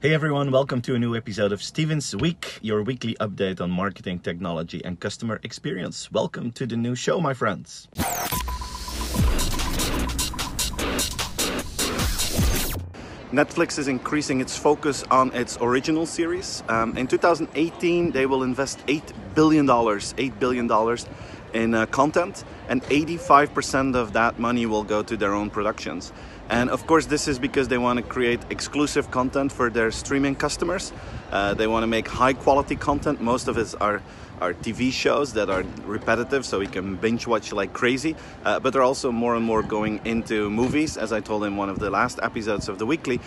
Hey everyone, welcome to a new episode of Steven's Week, your weekly update on marketing, technology and customer experience. Welcome to the new show, my friends. Netflix is increasing its focus on its original series. In 2018, they will invest $8 billion in content, and 85% of that money will go to their own productions. And of course, this is because they want to create exclusive content for their streaming customers. They want to make high quality content. Most of it are TV shows that are repetitive, so we can binge watch like crazy. But they're also more and more going into movies. As I told in one of the last episodes of the weekly,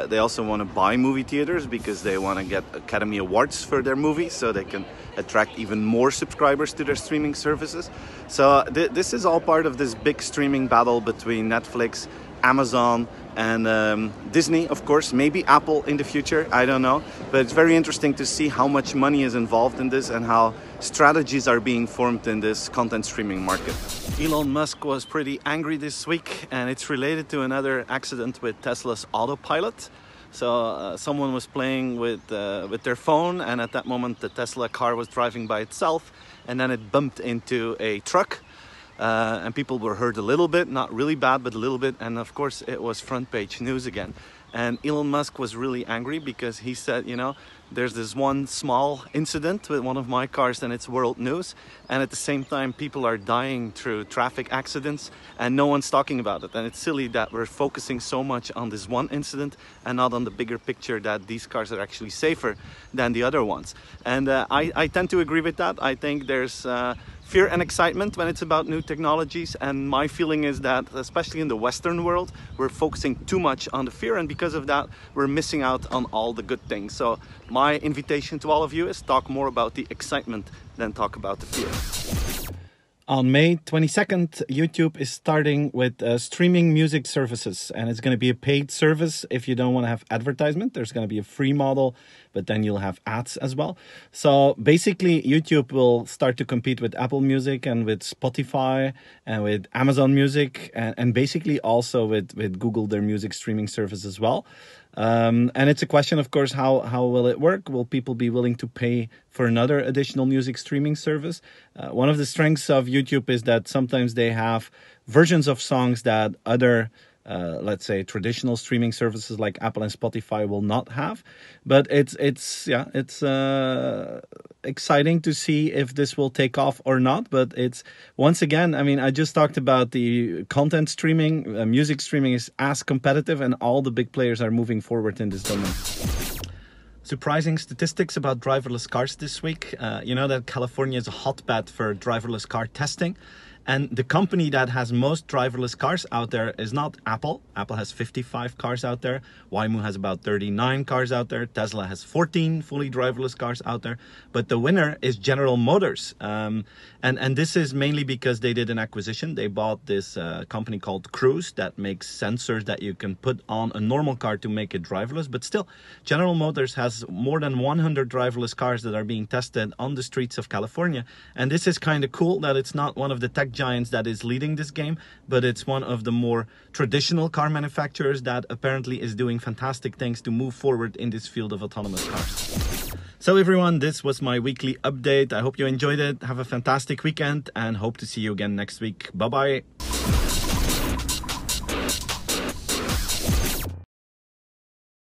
they also want to buy movie theaters because they want to get Academy Awards for their movies, so they can attract even more subscribers to their streaming services. So this is all part of this big streaming battle between Netflix, Amazon and Disney, of course, maybe Apple in the future, I don't know. But it's very interesting to see how much money is involved in this and how strategies are being formed in this content streaming market. Elon Musk was pretty angry this week, and it's related to another accident with Tesla's autopilot. So someone was playing with their phone, and at that moment the Tesla car was driving by itself, and then it bumped into a truck. And people were hurt a little bit, not really bad, but a little bit. And of course, it was front page news again. And Elon Musk was really angry because he said, you know, there's this one small incident with one of my cars and it's world news. And at the same time, people are dying through traffic accidents and no one's talking about it. And it's silly that we're focusing so much on this one incident and not on the bigger picture that these cars are actually safer than the other ones. And I tend to agree with that. I think there's fear and excitement when it's about new technologies, and my feeling is that especially in the Western world we're focusing too much on the fear, and because of that we're missing out on all the good things. So my invitation to all of you is talk more about the excitement than talk about the fear. On May 22nd, YouTube is starting with streaming music services, and it's going to be a paid service if you don't want to have advertisement. There's going to be a free model, but then you'll have ads as well. So basically, YouTube will start to compete with Apple Music and with Spotify and with Amazon Music and basically also with Google, their music streaming service as well. And it's a question, of course, how will it work? Will people be willing to pay for another additional music streaming service? One of the strengths of YouTube is that sometimes they have versions of songs that other let's say traditional streaming services like Apple and Spotify will not have. But it's exciting to see if this will take off or not. But it's, once again, I mean, I just talked about the content streaming. Music streaming is as competitive, and all the big players are moving forward in this domain. Surprising statistics about driverless cars this week. You know that California is a hotbed for driverless car testing. And the company that has most driverless cars out there is not Apple. Apple has 55 cars out there. Waymo has about 39 cars out there. Tesla has 14 fully driverless cars out there. But the winner is General Motors. And this is mainly because they did an acquisition. They bought this company called Cruise that makes sensors that you can put on a normal car to make it driverless. But still, General Motors has more than 100 driverless cars that are being tested on the streets of California. And this is kind of cool that it's not one of the tech giants that is leading this game, but it's one of the more traditional car manufacturers that apparently is doing fantastic things to move forward in this field of autonomous cars. So everyone, this was my weekly update. I hope you enjoyed it. Have a fantastic weekend and hope to see you again next week. Bye bye.